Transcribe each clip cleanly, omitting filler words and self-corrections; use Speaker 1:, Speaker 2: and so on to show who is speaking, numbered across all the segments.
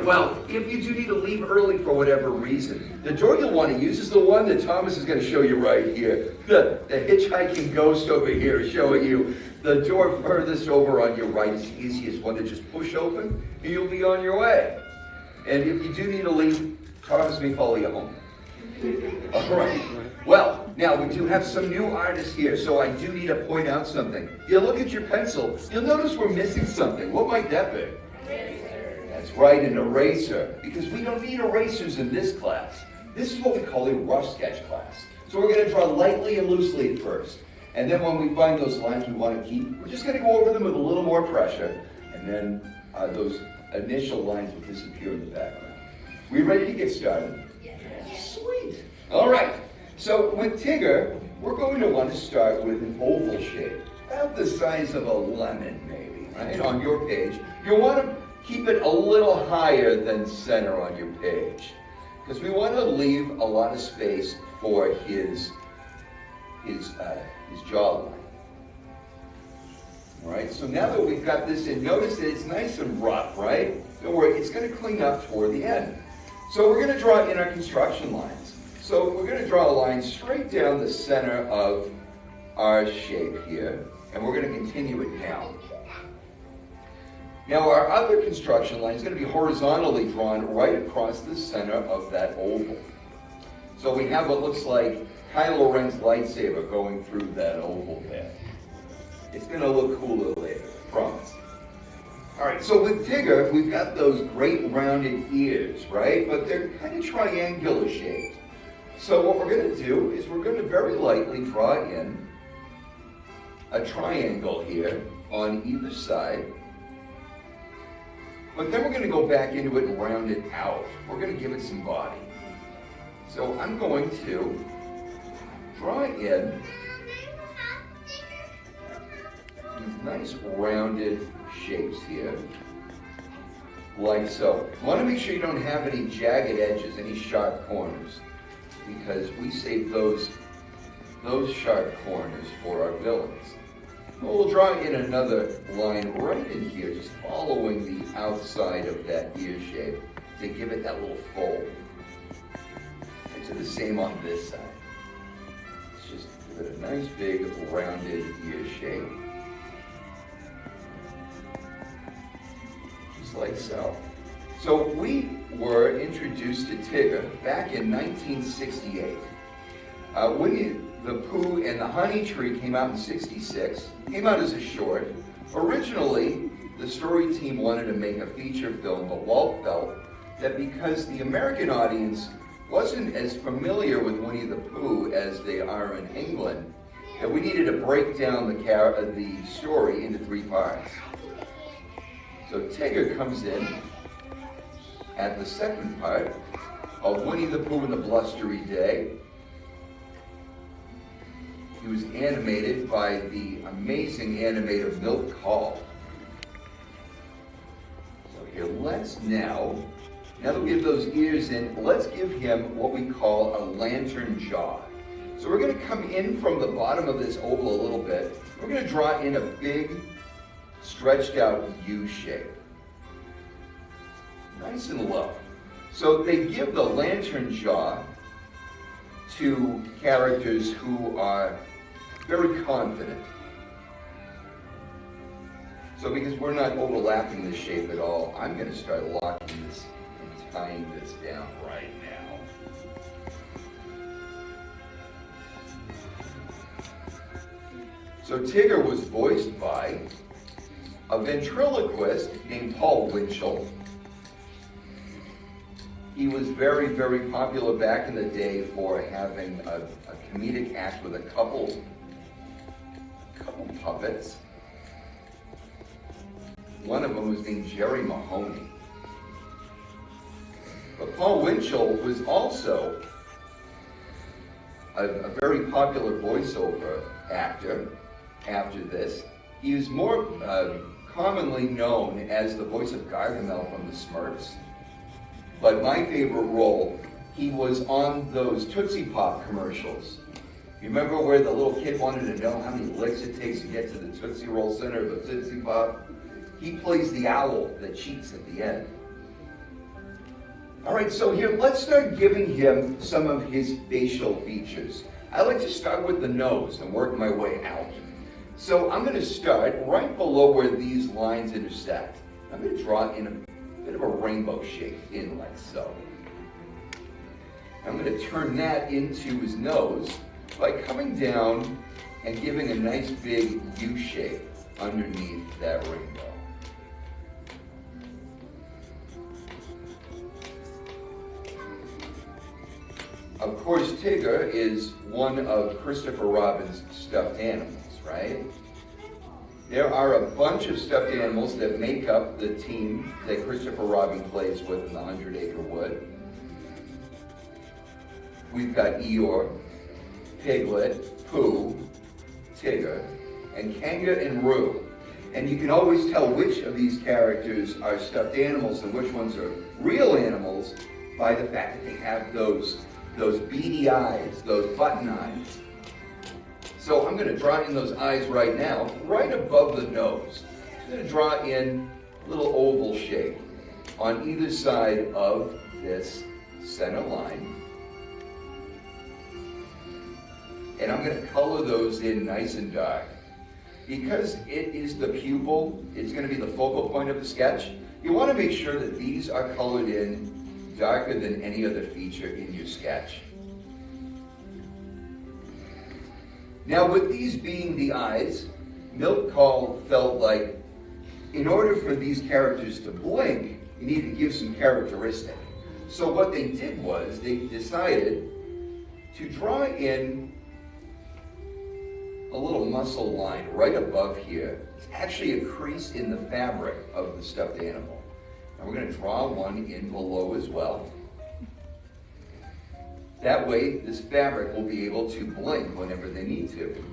Speaker 1: Well, if you do need to leave early for whatever reason, the door you'll want to use is the one that Thomas is going to show you right here. The hitchhiking ghost over here is showing you the door furthest over on your right is the easiest one to just push open, and you'll be on your way. And if you do need to leave, Thomas may follow you home. All right. Well, now we do have some new artists here, so I do need to point out something. You look at your pencil, you'll notice we're missing something. What might that be? That's right, an eraser, because we don't need erasers in this class. This is what we call a rough sketch class. So we're going to draw lightly and loosely at first. And then when we find those lines we want to keep, we're just going to go over them with a little more pressure. And then those initial lines will disappear in the background. We ready to get started? Yes. Sweet. All right. So with Tigger, we're going to want to start with an oval shape, about the size of a lemon maybe, right, on your page. You'll want to keep it a little higher than center on your page, because we want to leave a lot of space for his jawline. All right, so now that we've got this in, notice that it's nice and rough, right? Don't worry, it's going to clean up toward the end. So we're going to draw in our construction lines. So we're going to draw a line straight down the center of our shape here, and we're going to continue it down. Now our other construction line is going to be horizontally drawn right across the center of that oval. So we have what looks like Kylo Ren's lightsaber going through that oval there. It's going to look cooler later, I promise. All right, so with Tigger, we've got those great rounded ears, right? But they're kind of triangular shaped. So what we're going to do is we're going to very lightly draw in a triangle here on either side. But then we're going to go back into it and round it out. We're going to give it some body. So I'm going to draw in these nice rounded shapes here, like so. You want to make sure you don't have any jagged edges, any sharp corners, because we save those sharp corners for our villains. We'll draw in another line right in here, just following the outside of that ear shape to give it that little fold. And do the same on this side. Let's just give it a nice big rounded ear shape. Just like so. So we were introduced to Tigger back in 1968. Winnie the Pooh and the Honey Tree came out in '66, came out as a short. Originally, the story team wanted to make a feature film, but Walt felt that because the American audience wasn't as familiar with Winnie the Pooh as they are in England, that we needed to break down the story into 3 parts. So Tigger comes in at the second part of Winnie the Pooh and the Blustery Day. He was animated by the amazing animator Milt Kahl. So here, let's now that we have those ears in, let's give him what we call a lantern jaw. So we're going to come in from the bottom of this oval a little bit. We're going to draw in a big, stretched out U shape. Nice and low. So they give the lantern jaw to characters who are very confident. So because we're not overlapping this shape at all, I'm going to start locking this and tying this down right now. So Tigger was voiced by a ventriloquist named Paul Winchell. He was very, very popular back in the day for having a comedic act with a couple puppets. One of them was named Jerry Mahoney. But Paul Winchell was also a very popular voiceover actor after this. He was more commonly known as the voice of Gargamel from the Smurfs. But my favorite role, he was on those Tootsie Pop commercials. You remember where the little kid wanted to know how many licks it takes to get to the Tootsie Roll center of the Tootsie Pop? He plays the owl that cheats at the end. All right, so here, let's start giving him some of his facial features. I like to start with the nose and work my way out. So I'm going to start right below where these lines intersect. I'm going to draw in a bit of a rainbow shape in like so. I'm going to turn that into his nose by coming down and giving a nice big U shape underneath that rainbow. Of course, Tigger is one of Christopher Robin's stuffed animals, right? There are a bunch of stuffed animals that make up the team that Christopher Robin plays with in the 100-Acre Wood. We've got Eeyore, Piglet, Pooh, Tigger, and Kanga and Roo. And you can always tell which of these characters are stuffed animals and which ones are real animals by the fact that they have those beady eyes, those button eyes. So I'm going to draw in those eyes right now, right above the nose. I'm going to draw in a little oval shape on either side of this center line. And I'm going to color those in nice and dark. Because it is the pupil, it's going to be the focal point of the sketch, you want to make sure that these are colored in darker than any other feature in your sketch. Now, with these being the eyes, Milt Kahl felt like in order for these characters to blink, you need to give some characteristic. So what they did was they decided to draw in a little muscle line right above here. It's actually a crease in the fabric of the stuffed animal. And we're going to draw one in below as well. That way, this fabric will be able to blink whenever they need to.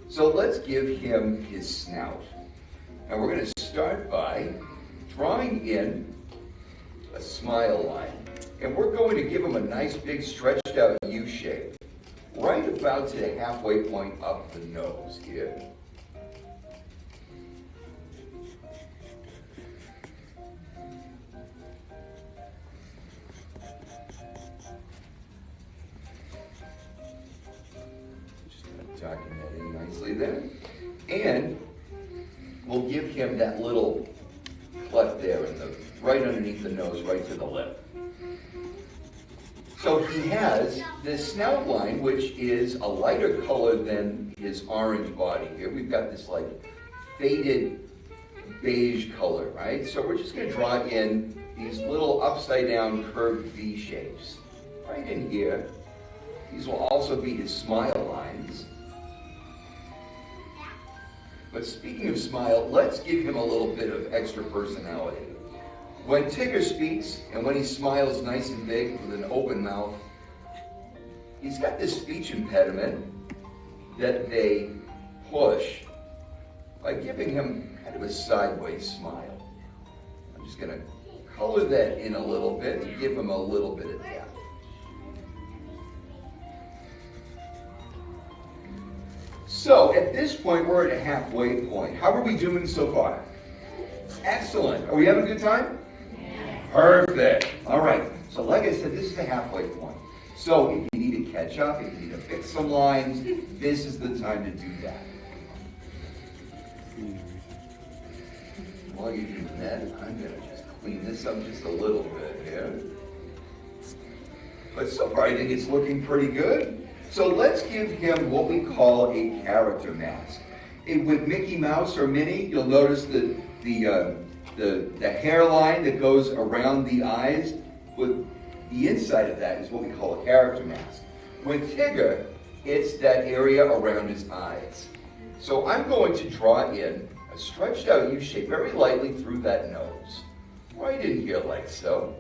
Speaker 1: So let's give him his snout. And we're going to start by drawing in a smile line. And we're going to give him a nice big stretched out U shape, right about to the halfway point up the nose here. Darken that in nicely there. And we'll give him that little cleft there right underneath the nose, right to the lip. So he has this snout line, which is a lighter color than his orange body here. We've got this like faded beige color, right? So we're just going to draw in these little upside down curved V shapes right in here. These will also be his smile lines. But speaking of smile, let's give him a little bit of extra personality. When Tigger speaks and when he smiles nice and big with an open mouth, he's got this speech impediment that they push by giving him kind of a sideways smile. I'm just going to color that in a little bit to give him a little bit of depth. So at this point, we're at a halfway point. How are we doing so far? Excellent. Are we having a good time? Yeah. Perfect. All right. So like I said, this is the halfway point. So if you need to catch up, if you need to fix some lines, this is the time to do that. While you're doing that, I'm going to just clean this up just a little bit here. But so far, I think it's looking pretty good. So let's give him what we call a character mask. With Mickey Mouse or Minnie, you'll notice that the hairline that goes around the eyes, with the inside of that is what we call a character mask. With Tigger, it's that area around his eyes. So I'm going to draw in a stretched out U shape very lightly through that nose, right in here like so.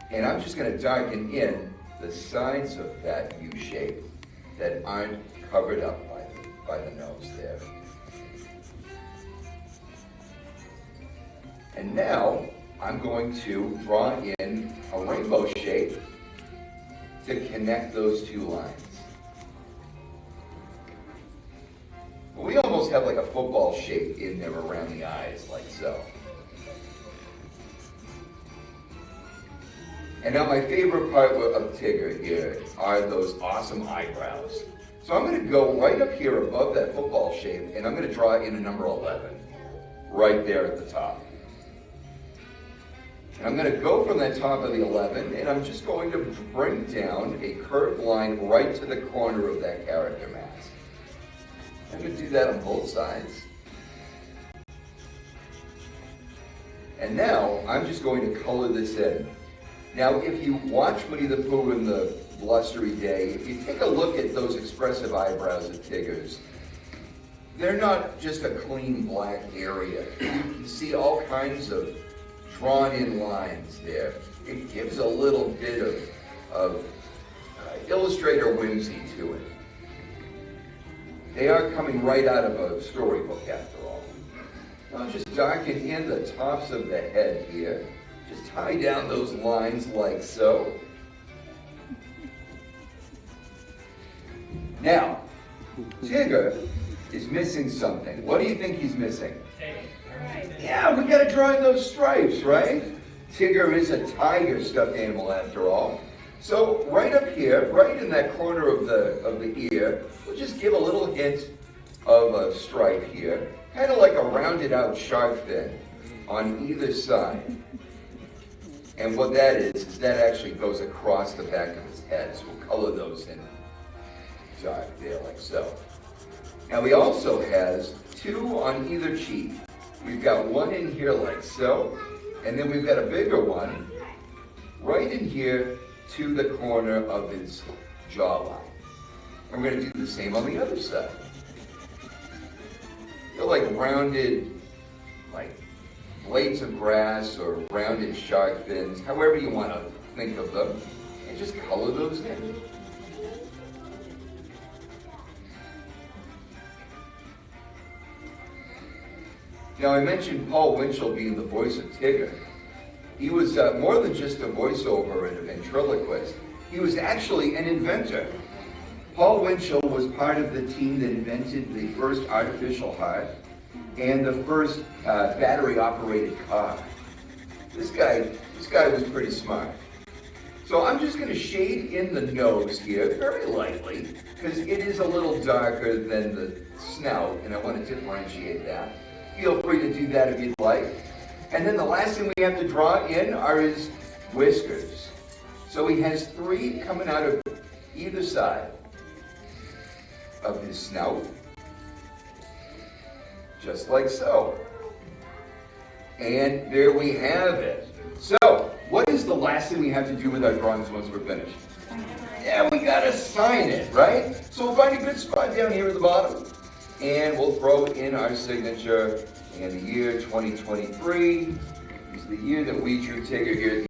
Speaker 1: And I'm just going to darken in the sides of that U shape that aren't covered up by the nose there. And now I'm going to draw in a rainbow shape to connect those two lines. We almost almost have like a football shape in there around the eyes, like so. And now my favorite part of Tigger here are those awesome eyebrows. So I'm going to go right up here above that football shape, and I'm going to draw in a number 11, right there at the top. And I'm going to go from the top of the 11, and I'm just going to bring down a curved line right to the corner of that character mask. I'm going to do that on both sides. And now I'm just going to color this in. Now, if you watch Winnie the Pooh in the Blustery Day, if you take a look at those expressive eyebrows of Tigger's, they're not just a clean black area. You can see all kinds of drawn-in lines there. It gives a little bit of illustrator whimsy to it. They are coming right out of a storybook, after all. I'll just darken in the tops of the head here. Just tie down those lines like so. Now, Tigger is missing something. What do you think he's missing? Yeah, we gotta draw in those stripes, right? Tigger is a tiger stuffed animal after all. So right up here, right in that corner of the ear, we'll just give a little hint of a stripe here, kind of like a rounded out shark fin on either side. And what that is that actually goes across the back of his head. So we'll color those in dark there, like so. Now he also has two on either cheek. We've got one in here like so, and then we've got a bigger one right in here to the corner of his jawline. And we're going to do the same on the other side. They're like rounded, like blades of grass or rounded shark fins, however you want to think of them, and just color those in. Now I mentioned Paul Winchell being the voice of Tigger. He was more than just a voiceover and a ventriloquist. He was actually an inventor. Paul Winchell was part of the team that invented the first artificial heart and the first battery-operated car. This guy was pretty smart. So I'm just going to shade in the nose here very lightly because it is a little darker than the snout, and I want to differentiate that. Feel free to do that if you'd like. And then the last thing we have to draw in are his whiskers. So he has three coming out of either side of his snout, just like so. And there we have it. So, what is the last thing we have to do with our drawings once we're finished? Yeah, we gotta sign it, right? So we'll find a good spot down here at the bottom, and we'll throw in our signature. And the year 2023 is the year that we drew Tigger here.